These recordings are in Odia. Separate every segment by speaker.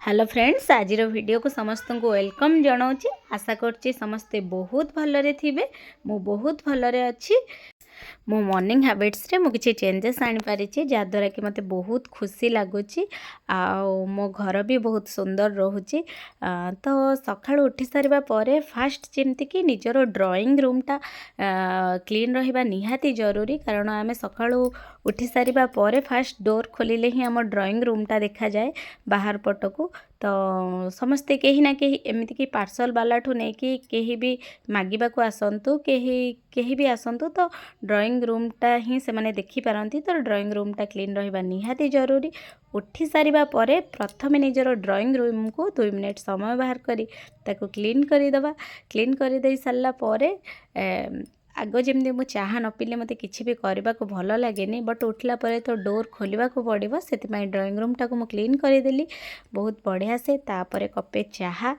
Speaker 1: हेलो फ्रेंड्स, आज वीडियो को समस्त को वेलकम जनाऊँगी। आशा करछि समस्ते बहुत भलरे थिबे। मु बहुत भलरे अच्छी। मो मॉर्निंग हैबिट्स रे मु किछि चेंजेस आनी पारिछि जद्वारा कि मते बहुत खुशी लगुच। मो घर भी बहुत सुंदर रोचे। तो सकाळु उठी सारिबा परे फास्ट जेमति कि निजर ड्राइंग रूमटा क्लीन रहिबा निहाती जरूरी, कारण आमे सकाळु उठी सारिबा परे फास्ट डोर खोलिले ही आम ड्राइंग रूमटा देखा जाए बाहर पटकू। तो समस्ते कहीं ना कहीं एमती कि पार्सल वाला ठू नहीं कि कहीं भी मागिबा को आसंतु, कहीं भी आसंतु तो ड्राइंग रूमटा ही से माने देखि पारंती। तो ड्राइंग रूमटा क्लीन रहिबा निहाती जरूरी। उठी सारिबा परे प्रथमे निजर ड्राइंग रूम को 2 मिनिट समय बाहर करी ताको क्लीन करी दबा। क्लीन करी दे सारला परे आग जमी मु चाहा न पीले मते किछि भी करबा को भल लागेनी, बट उठला परे तो डोर खोलिबा को पड़िबो। सेति ड्राइंग रूम टाको मु क्लीन कर देली बहुत बढ़िया से। तापरे कपे चाहा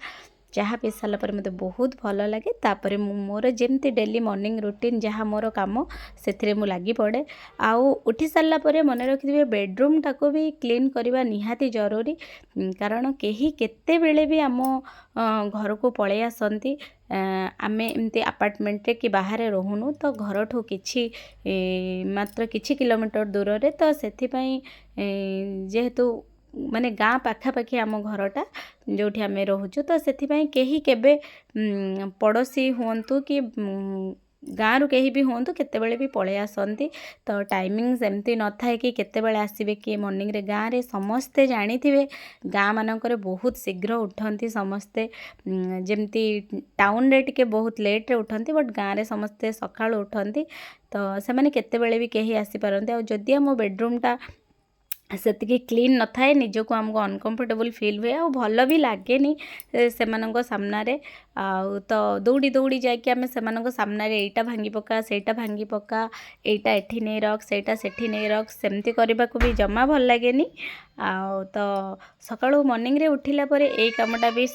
Speaker 1: पी सारा पर मते बहुत भल लगे। तापरे मोर जेमती डेली मॉर्निंग रूटीन जहाँ मोर काम से मु लगी पड़े। आउ उठी सारा पर मन रखिथे बेडरूम टाको भी क्लीन करवा निहाती जरूरी, कारण कहीं केते बेले भी आम घर को पलि आसती। आमे एमती अपार्टमेंट कि बाहर रोहुनु, तो घर ठू किछि मात्र किछि किलोमीटर दूर रे। तो सेथिपाई जेहेतु माने गाँ पाखापाखि आम घरटा जोठी आमे रोहुचु, तो सेथिपाई केही केबे पड़ोसी हुंतु कि गाँ रु कहीं भी हूँ केतेबेले भी पलि आसती। तो टाइमिंग सेमती न थाए कि केतेबेले आसिबे कि मॉर्निंग रे। गाँ रे समस्ते जानिथिबे गाँ मानकर बहुत शीघ्र उठंती समस्ते, जेमती टाउन रे टिके बहुत लेट रे उठंती, बट गाँ रे समस्ते सकाळु उठंती। तो से माने केतेबेले भी कहीं आसी पारंती। आ जदि आम बेडरूमटा सेतिकी क्लीन न थाए निजको आमको अनकंफर्टेबल फील हुए और भल भी लगे से सामने। तो दौड़ी दौड़ी जाकि आम से सामने एटा भांगी पका सेटा भांगी पका, एटा एठी नहीं रख सेटा सेठी नहीं रख, सेमती करने को भी जमा भल लगे। तो सकाळु मॉर्निंग रे उठिला परे ए कामटा भी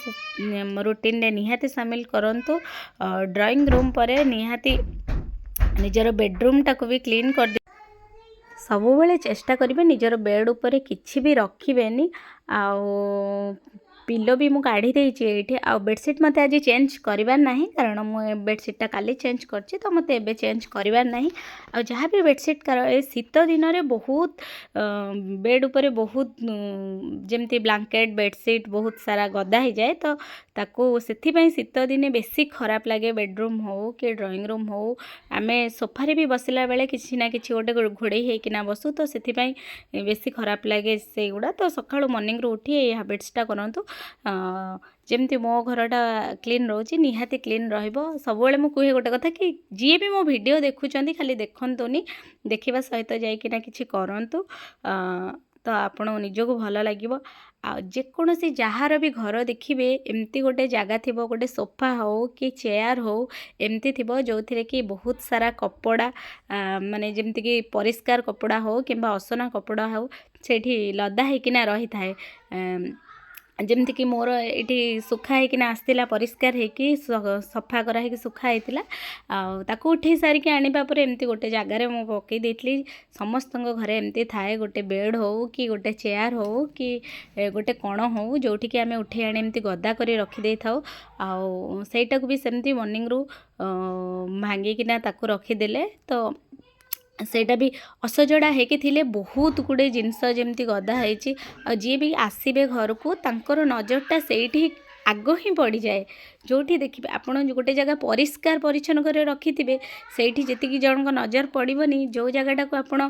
Speaker 1: रूटीन रे निहाती शामिल करंतु। ड्राइंग रूम परे निहाती निजर बेडरूम टाको भी क्लीन कर सबु बेले चेष्टा करेंगे निजर बेड उपरे किछि भी रखिबेनी। आउ पिलो भी मु काढ़ी देइछि एठी। आ बेडसीट मते आज चेंज करिवार नाही, कारण मु बेडसीटा काली चेंज करछि, तो मते एबे चेंज करिवार नाही। आ जहाँ भी बेडसीट ए शीत दिन रे बहुत बेड उपरे बहुत जेमती ब्लैंकेट बेडसीट बहुत सारा गदा हो जाए। तो ताको सेथिपाई शीत दिने बेसी खराब लगे। बेडरूम हो कि ड्राइंग रूम हो, आमे सोफारे भी बसिला बेले किछि ना किछि गोटे घोड़े होइकिना बसु, तो सेथिपाई बेसी खराब लगे से गुड़ा। तो सकाळु मॉर्निंग रो उठी ए हैबिट्सटा करंतु। जेमती मो घरटा क्लीन रोची निहाती क्लीन रहिबो। सबुबेले मु कहे गोटे कथा कि जी भी मो वीडियो देखुचंती खाली देखंतुनी, देखिबा सहित जाइकिना किछि करंतु। तो आपण निजको भल लगिबो। आ जेकोसी जार भी घर देखिए एमती गोटे जगह थी, गोटे सोफा हो कि चेयर हो एमती थी जो थी कि बहुत सारा कपड़ा माने जमती कि परिष्कार कपड़ा हो कि असना कपड़ा हो सेठी लदा होकिना रही थाए। जमती कि मोर ये सुखा होकिना आसला परिष्कार होकि सफा कराई सुखा होता। ताकू उठे सारिकी आनिबा परे एमती गोटे जगार मु पकई देइतली। समस्त घरे एमती थाए गोटे बेड हो कि गोटे चेयर हो कि गोटे कण हो जोठी कि आमे उठे आने एमती गदा करी रखी दे थाउ। आउ सेटाकू भी सेमती मॉर्निंग रू भांगिकिना ताकू रखीदेले तो सेटा भी असजड़ा हेकि थिले बहुत गुड़े जिनस जमती गदा होइछि। जी भी आसीबे घर को तांकर नजरटा सेठी आग ही पड़ जाए। जोठी देखिए आपड़ गोटे जगह परिष्कार परिच्छन्न कर रखिथे सेठी जेतिकी जनक नजर पड़बनी, जो जगह को आपण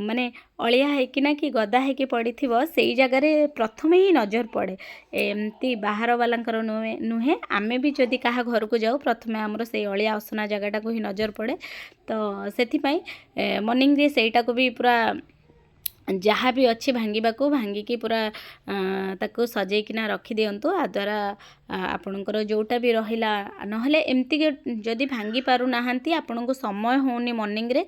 Speaker 1: माने अलिया होकिना कि गदा होकि पड़ी से जगार प्रथम ही नजर पड़े। एमती बाहर वालांकर नुहे आमे भी जदि कहा घर को जाऊ प्रथमे आमर से अलिया असना जगटा को ही नजर पड़े। तो सेथिपाई मॉर्निंग रे सेटा को भी पूरा जहाँ भी अच्छी भांगिकी पूरा ताको सजेकिना रखी दिंतु। आ द्वारा आपणकर जोटा भी रहिला नहले एमती जदि भांगी पारु नाहंती आपनको समय होनी मॉर्निंग रे।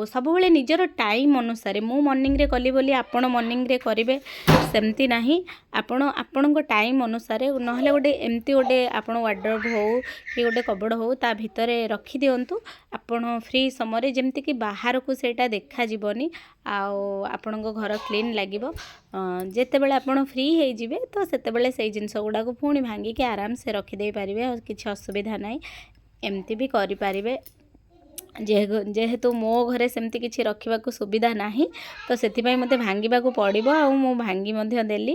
Speaker 1: सब बेले निजर टाइम अनुसार मु मॉर्निंग रे कली बोली आपण मॉर्निंग रे करिवे सेमती नाही। आपणको टाइम अनुसार नहले गोटे एमती गोटे आपण वार्डरोब हो कि गोटे कबड़ हो ता भितरे रखी दिंतु। आपण फ्री समय जेमती कि बाहर को सेटा देखा जीवनी। ଆପଣଙ୍କ ଘର କ୍ଲିନ୍ ଲାଗିବ। ଯେତେବେଳେ ଆପଣ ଫ୍ରି ହେଇଯିବେ ତ ସେତେବେଳେ ସେଇ ଜିନିଷ ଗୁଡ଼ାକୁ ପୁଣି ଭାଙ୍ଗିକି ଆରାମସେ ରଖିଦେଇ ପାରିବେ, ଆଉ କିଛି ଅସୁବିଧା ନାହିଁ। ଏମିତି ବି କରିପାରିବେ। ଯେହେତୁ ମୋ ଘରେ ସେମିତି କିଛି ରଖିବାକୁ ସୁବିଧା ନାହିଁ ତ ସେଥିପାଇଁ ମୋତେ ଭାଙ୍ଗିବାକୁ ପଡ଼ିବ, ଆଉ ମୁଁ ଭାଙ୍ଗି ମଧ୍ୟ ଦେଲି।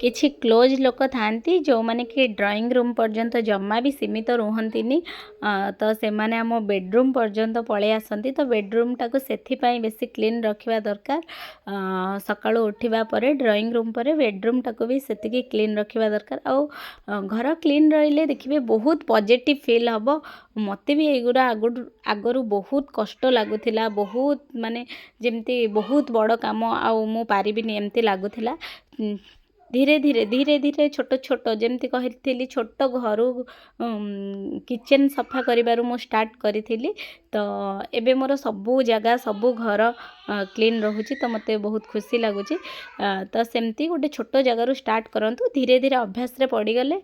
Speaker 1: କିଛି କ୍ଲୋଜ୍ ଲୋକ ଥାଆନ୍ତି ଯେଉଁମାନେ କି ଡ୍ରଇଂ ରୁମ୍ ପର୍ଯ୍ୟନ୍ତ ଜମା ବି ସୀମିତ ରୁହନ୍ତିନି, ତ ସେମାନେ ଆମ ବେଡ଼ରୁମ୍ ପର୍ଯ୍ୟନ୍ତ ପଳେଇ ଆସନ୍ତି। ତ ବେଡ଼ରୁମ୍ଟାକୁ ସେଥିପାଇଁ ବେଶୀ କ୍ଲିନ୍ ରଖିବା ଦରକାର। ସକାଳୁ ଉଠିବା ପରେ ଡ୍ରଇଂ ରୁମ୍ ପରେ ବେଡ଼ରୁମ୍ଟାକୁ ବି ସେତିକି କ୍ଲିନ୍ ରଖିବା ଦରକାର। ଆଉ ଘର କ୍ଲିନ୍ ରହିଲେ ଦେଖିବେ ବହୁତ ପଜିଟିଭ୍ ଫିଲ୍ ହେବ। ମୋତେ ବି ଏଇଗୁଡ଼ା ଆଗରୁ ବହୁତ କଷ୍ଟ ଲାଗୁଥିଲା, ବହୁତ ମାନେ ଯେମିତି ବହୁତ ବଡ଼ କାମ ଆଉ ମୁଁ ପାରିବିନି ଏମିତି ଲାଗୁଥିଲା। ଧୀରେ ଧୀରେ ଛୋଟ ଯେମିତି କହିଥିଲି ଛୋଟ ଘରୁ କିଚେନ୍ ସଫା କରିବାରୁ ମୁଁ ଷ୍ଟାର୍ଟ କରିଥିଲି। ତ ଏବେ ମୋର ସବୁ ଜାଗା ସବୁ ଘର କ୍ଲିନ୍ ରହୁଛି, ତ ମୋତେ ବହୁତ ଖୁସି ଲାଗୁଛି। ତ ସେମିତି ଗୋଟେ ଛୋଟ ଜାଗାରୁ ଷ୍ଟାର୍ଟ କରନ୍ତୁ, ଧୀରେ ଧୀରେ ଅଭ୍ୟାସରେ ପଡ଼ିଗଲେ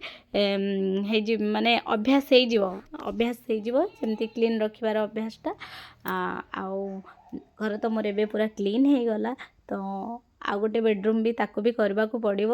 Speaker 1: ମାନେ ଅଭ୍ୟାସ ହେଇଯିବ ସେମିତି କ୍ଲିନ୍ ରଖିବାର ଅଭ୍ୟାସଟା। ଆଉ ଘର ତ ମୋର ଏବେ ପୁରା କ୍ଲିନ୍ ହେଇଗଲା। ତ ଆଉ ଗୋଟେ ବେଡ଼ରୁମ୍ ବି ତାକୁ ବି କରିବାକୁ ପଡ଼ିବ,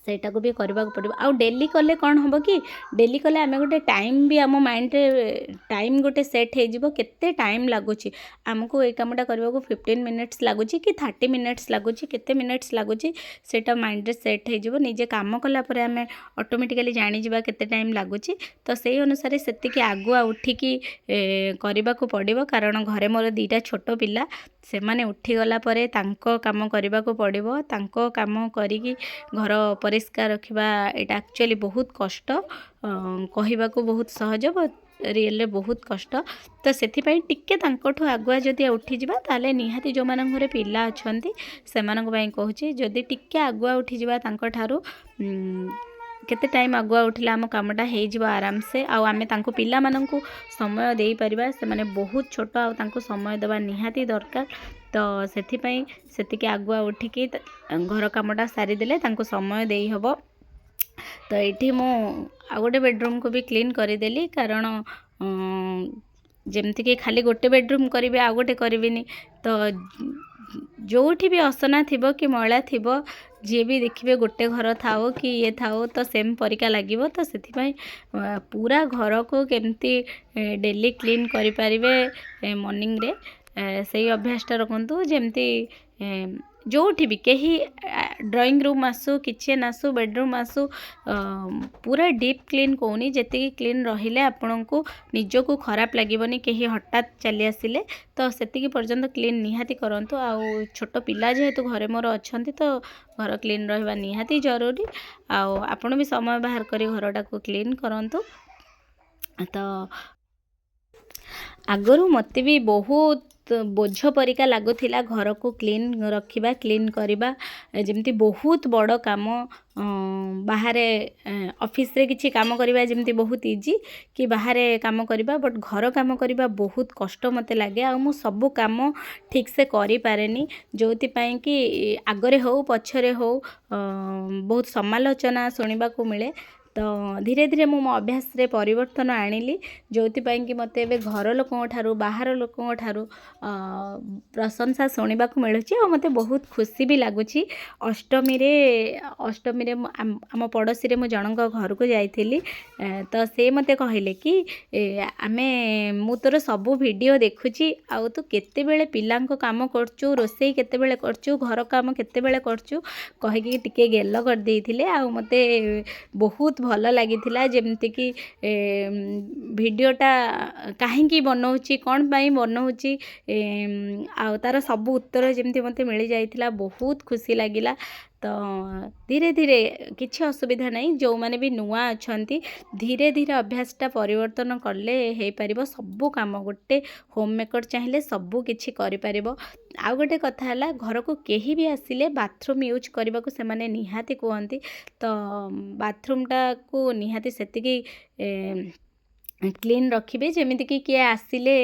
Speaker 1: ସେଇଟାକୁ ବି କରିବାକୁ ପଡ଼ିବ। ଆଉ ଡେଲି କଲେ କ'ଣ ହେବ କି, ଡେଲି କଲେ ଆମେ ଗୋଟେ ଟାଇମ୍ ବି ଆମ ମାଇଣ୍ଡରେ ଟାଇମ୍ ଗୋଟେ ସେଟ୍ ହେଇଯିବ। କେତେ ଟାଇମ୍ ଲାଗୁଛି ଆମକୁ ଏଇ କାମଟା କରିବାକୁ, 15 ମିନିଟ୍ସ ଲାଗୁଛି କି 30 ମିନିଟ୍ସ ଲାଗୁଛି, କେତେ ମିନିଟ୍ସ ଲାଗୁଛି ସେଇଟା ମାଇଣ୍ଡରେ ସେଟ୍ ହେଇଯିବ। ନିଜେ କାମ କଲା ପରେ ଆମେ ଅଟୋମେଟିକାଲି ଜାଣିଯିବା କେତେ ଟାଇମ୍ ଲାଗୁଛି। ତ ସେଇ ଅନୁସାରେ ସେତିକି ଆଗୁଆ ଉଠିକି କରିବାକୁ ପଡ଼ିବ, କାରଣ ଘରେ ମୋର 2ଟା ଛୋଟ ପିଲା, ସେମାନେ ଉଠିଗଲା ପରେ ତାଙ୍କ କାମ କରିବାକୁ ପଡ଼ିବ। ତାଙ୍କ କାମ କରିକି ଘର ପରିଷ୍କାର ରଖିବା ଏଇଟା ଆକ୍ଚୁଆଲି ବହୁତ କଷ୍ଟ। କହିବାକୁ ବହୁତ ସହଜ, ରିଏଲରେ ବହୁତ କଷ୍ଟ। ତ ସେଥିପାଇଁ ଟିକେ ତାଙ୍କଠୁ ଆଗୁଆ ଯଦି ଉଠିଯିବା ତାହେଲେ ନିହାତି ଯେଉଁମାନଙ୍କ ଘରେ ପିଲା ଅଛନ୍ତି ସେମାନଙ୍କ ପାଇଁ କହୁଛି, ଯଦି ଟିକେ ଆଗୁଆ ଉଠିଯିବା ତାଙ୍କଠାରୁ, କେତେ ଟାଇମ୍ ଆଗୁଆ ଉଠିଲେ ଆମ କାମଟା ହେଇଯିବ ଆରାମସେ। ଆଉ ଆମେ ତାଙ୍କୁ ପିଲାମାନଙ୍କୁ ସମୟ ଦେଇପାରିବା। ସେମାନେ ବହୁତ ଛୋଟ, ଆଉ ତାଙ୍କୁ ସମୟ ଦେବା ନିହାତି ଦରକାର। ତ ସେଥିପାଇଁ ସେତିକି ଆଗୁଆ ଉଠିକି ଘର କାମଟା ସାରିଦେଲେ ତାଙ୍କୁ ସମୟ ଦେଇ ହେବ। ତ ଏଇଠି ମୁଁ ଆଉ ଗୋଟେ ବେଡ଼ରୁମ୍କୁ ବି କ୍ଲିନ୍ କରିଦେଲି, କାରଣ ଯେମିତିକି ଖାଲି ଗୋଟେ ବେଡ଼ରୁମ୍ କରିବି ଆଉ ଗୋଟେ କରିବିନି। ତ ଯେଉଁଠି ବି ଅସନା ଥିବ କି ମଇଳା ଥିବ, ଯିଏ ବି ଦେଖିବେ ଗୋଟେ ଘର ଥାଉ କି ଇଏ ଥାଉ ତ ସେମ୍ ପରିକା ଲାଗିବ। ତ ସେଥିପାଇଁ ପୁରା ଘରକୁ କେମିତି ଡେଲି କ୍ଲିନ୍ କରିପାରିବେ ମର୍ଣ୍ଣିଂରେ, ସେଇ ଅଭ୍ୟାସଟା ରଖନ୍ତୁ। ଯେମିତି ଯେଉଁଠି ବି କେହି ଡ୍ରଇଂ ରୁମ୍ ଆସୁ, କିଚେନ୍ ଆସୁ, ବେଡ଼ରୁମ୍ ଆସୁ, ପୁରା ଡିପ୍ କ୍ଲିନ୍ କହୁନି, ଯେତିକି କ୍ଲିନ୍ ରହିଲେ ଆପଣଙ୍କୁ ନିଜକୁ ଖରାପ ଲାଗିବନି କେହି ହଠାତ୍ ଚାଲି ଆସିଲେ। ତ ସେତିକି ପର୍ଯ୍ୟନ୍ତ କ୍ଲିନ୍ ନିହାତି କରନ୍ତୁ। ଆଉ ଛୋଟ ପିଲା ଯେହେତୁ ଘରେ ମୋର ଅଛନ୍ତି, ତ ଘର କ୍ଲିନ୍ ରହିବା ନିହାତି ଜରୁରୀ। ଆଉ ଆପଣ ବି ସମୟ ବାହାର କରି ଘରଟାକୁ କ୍ଲିନ୍ କରନ୍ତୁ। ତ ଆଗରୁ ମୋତେ ବି ବହୁତ ବୋଝ ପରିକା ଲାଗୁଥିଲା ଘରକୁ କ୍ଲିନ୍ ରଖିବା, କ୍ଲିନ୍ କରିବା, ଯେମିତି ବହୁତ ବଡ଼ କାମ। ବାହାରେ ଅଫିସରେ କିଛି କାମ କରିବା ଯେମିତି ବହୁତ ଇଜି, କି ବାହାରେ କାମ କରିବା, ବଟ୍ ଘର କାମ କରିବା ବହୁତ କଷ୍ଟ ମୋତେ ଲାଗେ। ଆଉ ମୁଁ ସବୁ କାମ ଠିକ୍ସେ କରିପାରେନି, ଯେଉଁଥିପାଇଁ କି ଆଗରେ ହେଉ ପଛରେ ହେଉ ବହୁତ ସମାଲୋଚନା ଶୁଣିବାକୁ ମିଳେ। ତ ଧୀରେ ଧୀରେ ମୁଁ ମୋ ଅଭ୍ୟାସରେ ପରିବର୍ତ୍ତନ ଆଣିଲି, ଯେଉଁଥିପାଇଁ କି ମୋତେ ଏବେ ଘର ଲୋକଙ୍କ ଠାରୁ, ବାହାର ଲୋକଙ୍କ ଠାରୁ ପ୍ରଶଂସା ଶୁଣିବାକୁ ମିଳୁଛି, ଆଉ ମୋତେ ବହୁତ ଖୁସି ବି ଲାଗୁଛି। ଅଷ୍ଟମୀରେ ଆମ ପଡ଼ୋଶୀରେ ମୁଁ ଜଣଙ୍କ ଘରକୁ ଯାଇଥିଲି। ତ ସେ ମୋତେ କହିଲେ କି ମୁଁ ତୋର ସବୁ ଭିଡ଼ିଓ ଦେଖୁଛି, ଆଉ ତୁ କେତେବେଳେ ପିଲାଙ୍କ କାମ କରୁଛୁ, ରୋଷେଇ କେତେବେଳେ କରୁଛୁ, ଘର କାମ କେତେବେଳେ କରୁଛୁ କହିକି ଟିକେ ଗେଲ କରିଦେଇଥିଲେ। ଆଉ ମୋତେ ବହୁତ ଭଲ ଲାଗିଥିଲା, ଯେମିତିକି ଭିଡ଼ିଓଟା କାହିଁକି ବନଉଛି, କ'ଣ ପାଇଁ ବନଉଛି, ଆଉ ତା'ର ସବୁ ଉତ୍ତର ଯେମିତି ମୋତେ ମିଳିଯାଇଥିଲା, ବହୁତ ଖୁସି ଲାଗିଲା। ତ ଧୀରେ ଧୀରେ କିଛି ଅସୁବିଧା ନାହିଁ, ଯେଉଁମାନେ ବି ନୂଆ ଅଛନ୍ତି ଧୀରେ ଧୀରେ ଅଭ୍ୟାସଟା ପରିବର୍ତ୍ତନ କଲେ ହେଇପାରିବ ସବୁ କାମ। ଗୋଟେ ହୋମ୍ ମେକର୍ ଚାହିଁଲେ ସବୁ କିଛି କରିପାରିବ। ଆଉ ଗୋଟେ କଥା ହେଲା, ଘରକୁ କେହି ବି ଆସିଲେ ବାଥରୁମ୍ ୟୁଜ୍ କରିବାକୁ ସେମାନେ ନିହାତି କୁହନ୍ତି। ତ ବାଥରୁମ୍ଟାକୁ ନିହାତି ସେତିକି କ୍ଲିନ୍ ରଖିବେ, ଯେମିତିକି କିଏ ଆସିଲେ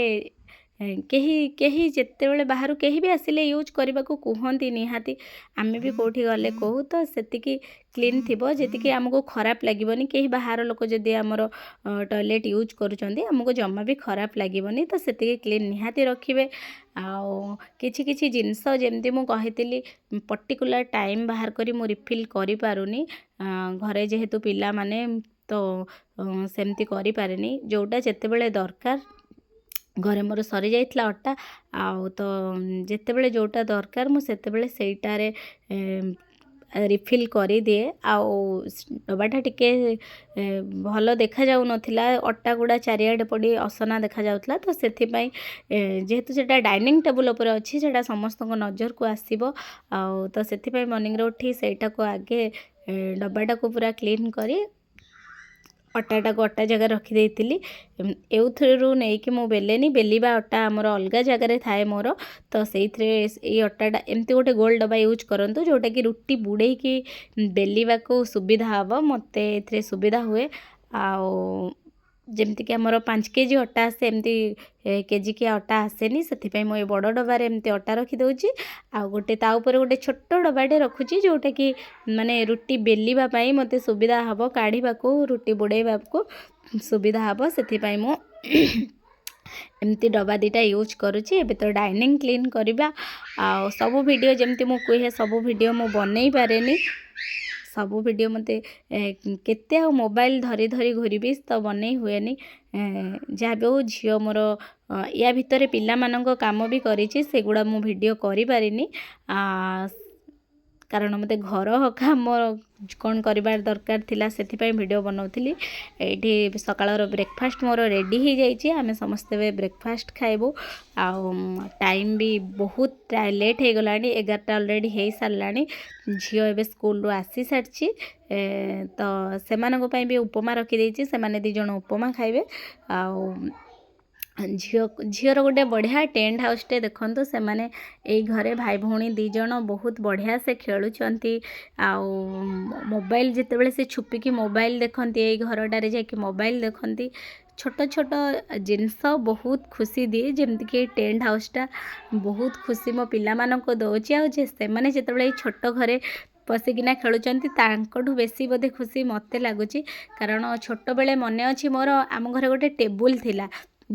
Speaker 1: କେହି କେହି ଯେତେବେଳେ ବାହାରୁ କେହି ବି ଆସିଲେ ୟୁଜ୍ କରିବାକୁ କୁହନ୍ତି ନିହାତି। ଆମେ ବି କେଉଁଠି ଗଲେ କହୁ ତ ସେତିକି କ୍ଲିନ୍ ଥିବ ଯେତିକି ଆମକୁ ଖରାପ ଲାଗିବନି। କେହି ବାହାର ଲୋକ ଯଦି ଆମର ଟଏଲେଟ୍ ୟୁଜ୍ କରୁଛନ୍ତି ଆମକୁ ଜମା ବି ଖରାପ ଲାଗିବନି। ତ ସେତିକି କ୍ଲିନ୍ ନିହାତି ରଖିବେ। ଆଉ କିଛି କିଛି ଜିନିଷ ଯେମିତି ମୁଁ କହିଥିଲି ପର୍ଟିକୁଲାର ଟାଇମ୍ ବାହାର କରି ମୁଁ ରିଫିଲ୍ କରିପାରୁନି ଘରେ ଯେହେତୁ ପିଲାମାନେ, ତ ସେମିତି କରିପାରେନି। ଯେଉଁଟା ଯେତେବେଳେ ଦରକାର, ଘରେ ମୋର ସରିଯାଇଥିଲା ଅଟା, ଆଉ ତ ଯେତେବେଳେ ଯେଉଁଟା ଦରକାର ମୁଁ ସେତେବେଳେ ସେଇଟାରେ ରିଫିଲ୍ କରିଦିଏ। ଆଉ ଡବାଟା ଟିକେ ଭଲ ଦେଖାଯାଉନଥିଲା, ଅଟା ଗୁଡ଼ା ଚାରିଆଡ଼େ ପଡ଼ି ଅସନା ଦେଖାଯାଉଥିଲା। ତ ସେଥିପାଇଁ ଯେହେତୁ ସେଇଟା ଡାଇନିଂ ଟେବୁଲ୍ ଉପରେ ଅଛି ସେଇଟା ସମସ୍ତଙ୍କ ନଜରକୁ ଆସିବ। ଆଉ ତ ସେଥିପାଇଁ ମର୍ଣ୍ଣିଂରେ ଉଠି ସେଇଟାକୁ ଆଗେ ଡବାଟାକୁ ପୁରା କ୍ଲିନ୍ କରି ଅଟାଟାକୁ ଅଟା ଜାଗାରେ ରଖିଦେଇଥିଲି। ଏଉଥିରୁ ନେଇକି ମୁଁ ବେଲେନି, ବେଲିବା ଅଟା ଆମର ଅଲଗା ଜାଗାରେ ଥାଏ ମୋର। ତ ସେଇଥିରେ ଏଇ ଅଟାଟା ଏମିତି ଗୋଟେ ଗୋଲ ଡବା ୟୁଜ୍ କରନ୍ତୁ ଯେଉଁଟାକି ରୁଟି ବୁଡ଼େଇକି ବେଲିବାକୁ ସୁବିଧା ହେବ। ମୋତେ ଏଥିରେ ସୁବିଧା ହୁଏ। ଆଉ ଯେମିତିକି ଆମର 5 କେଜି ଅଟା ଆସେ, ଏମିତି କେଜିକିଆ ଅଟା ଆସେନି। ସେଥିପାଇଁ ମୁଁ ଏ ବଡ଼ ଡବାରେ ଏମିତି ଅଟା ରଖିଦେଉଛି। ଆଉ ଗୋଟେ ତା ଉପରେ ଗୋଟେ ଛୋଟ ଡବାଟେ ରଖୁଛି ଯେଉଁଟାକି ମାନେ ରୁଟି ବେଲିବା ପାଇଁ ମୋତେ ସୁବିଧା ହେବ, କାଢ଼ିବାକୁ ରୁଟି ବୁଡ଼େଇବାକୁ ସୁବିଧା ହେବ। ସେଥିପାଇଁ ମୁଁ ଏମିତି ଡବା ଦୁଇଟା ୟୁଜ୍ କରୁଛି। ଏବେ ତ ଡାଇନିଂ କ୍ଲିନ୍ କରିବା, ଆଉ ସବୁ ଭିଡ଼ିଓ ଯେମିତି ମୁଁ କୁହେ ସବୁ ଭିଡ଼ିଓ ମୁଁ ବନେଇ ପାରେନି। ସବୁ ଭିଡ଼ିଓ ମୋତେ କେତେ ଆଉ ମୋବାଇଲ୍ ଧରି ଧରି ଘୁରିବି, ତ ବନେଇ ହୁଏନି। ଯାହା ବି ହଉ ଝିଅ ମୋର ୟା ଭିତରେ ପିଲାମାନଙ୍କ କାମ ବି କରିଛି, ସେଗୁଡ଼ା ମୁଁ ଭିଡ଼ିଓ କରିପାରିନି କାରଣ ମୋତେ ଘର କାମ କ'ଣ କରିବାର ଦରକାର ଥିଲା, ସେଥିପାଇଁ ଭିଡ଼ିଓ ବନାଉଥିଲି। ଏଇଠି ସକାଳର ବ୍ରେକଫାଷ୍ଟ ମୋର ରେଡ଼ି ହେଇଯାଇଛି। ଆମେ ସମସ୍ତେ ଏବେ ବ୍ରେକଫାଷ୍ଟ ଖାଇବୁ। ଆଉ ଟାଇମ୍ ବି ବହୁତ ଲେଟ୍ ହେଇଗଲାଣି, 11ଟା ଅଲରେଡ଼ି ହେଇସାରିଲାଣି। ଝିଅ ଏବେ ସ୍କୁଲରୁ ଆସିସାରିଛି। ତ ସେମାନଙ୍କ ପାଇଁ ବି ଉପମା ରଖିଦେଇଛି, ସେମାନେ 2 ଜଣ ଉପମା ଖାଇବେ। ଆଉ ଝିଅର ଗୋଟେ ବଢ଼ିଆ ଟେଣ୍ଟ ହାଉସ୍ଟେ ଦେଖନ୍ତୁ। ସେମାନେ ଏଇ ଘରେ ଭାଇ ଭଉଣୀ 2 ଜଣ ବହୁତ ବଢ଼ିଆ ସେ ଖେଳୁଛନ୍ତି। ଆଉ ମୋବାଇଲ୍ ଯେତେବେଳେ ସେ ଛୁପିକି ମୋବାଇଲ୍ ଦେଖନ୍ତି, ଏଇ ଘରଟାରେ ଯାଇକି ମୋବାଇଲ୍ ଦେଖନ୍ତି। ଛୋଟ ଛୋଟ ଜିନିଷ ବହୁତ ଖୁସି ଦିଏ, ଯେମିତିକି ଏଇ ଟେଣ୍ଟ ହାଉସ୍ଟା ବହୁତ ଖୁସି ମୋ ପିଲାମାନଙ୍କୁ ଦେଉଛି। ଆଉ ସେମାନେ ଯେତେବେଳେ ଏଇ ଛୋଟ ଘରେ ବସିକିନା ଖେଳୁଛନ୍ତି ତାଙ୍କଠୁ ବେଶୀ ବୋଧେ ଖୁସି ମୋତେ ଲାଗୁଛି। କାରଣ ଛୋଟବେଳେ ମନେ ଅଛି ମୋର, ଆମ ଘରେ ଗୋଟେ ଟେବୁଲ୍ ଥିଲା,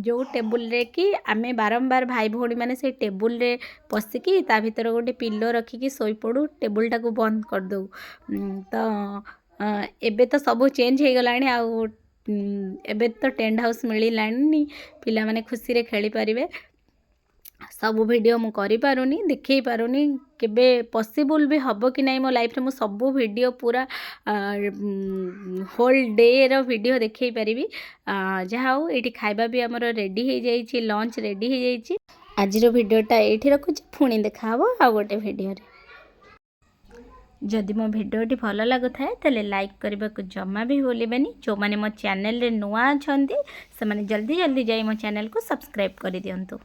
Speaker 1: ଯେଉଁ ଟେବୁଲ୍ରେ କି ଆମେ ବାରମ୍ବାର ଭାଇ ଭଉଣୀମାନେ ସେଇ ଟେବୁଲ୍ରେ ବସିକି ତା ଭିତରେ ଗୋଟେ ପିଲୋ ରଖିକି ଶୋଇପଡ଼ୁ, ଟେବୁଲ୍ଟାକୁ ବନ୍ଦ କରିଦେଉ। ତ ଏବେ ତ ସବୁ ଚେଞ୍ଜ ହେଇଗଲାଣି। ଆଉ ଏବେ ତ ଟେଣ୍ଟ ହାଉସ୍ ମିଳିଲାଣି, ପିଲାମାନେ ଖୁସିରେ ଖେଳିପାରିବେ। ସବୁ ଭିଡ଼ିଓ ମୁଁ କରିପାରୁନି, ଦେଖେଇ ପାରୁନି, କେବେ ପସିବୁଲ୍ ବି ହେବ କି ନାହିଁ ମୋ ଲାଇଫ୍ରେ ମୁଁ ସବୁ ଭିଡ଼ିଓ ପୁରା ହୋଲ୍ ଡେର ଭିଡ଼ିଓ ଦେଖେଇ ପାରିବି। ଯାହା ହଉ ଏଇଠି ଖାଇବା ବି ଆମର ରେଡ଼ି ହେଇଯାଇଛି, ଲଞ୍ଚ ରେଡ଼ି ହେଇଯାଇଛି। ଆଜିର ଭିଡ଼ିଓଟା ଏଇଠି ରଖୁଛି, ପୁଣି ଦେଖାହେବ ଆଉ ଗୋଟେ ଭିଡ଼ିଓରେ। ଯଦି ମୋ ଭିଡ଼ିଓଟି ଭଲ ଲାଗୁଥାଏ ତାହେଲେ ଲାଇକ୍ କରିବାକୁ ଜମା ବି ଭୁଲିବେନି। ଯେଉଁମାନେ ମୋ ଚ୍ୟାନେଲରେ ନୂଆ ଅଛନ୍ତି ସେମାନେ ଜଲ୍ଦି ଜଲ୍ଦି ଯାଇ ମୋ ଚ୍ୟାନେଲକୁ ସବସ୍କ୍ରାଇବ୍ କରିଦିଅନ୍ତୁ।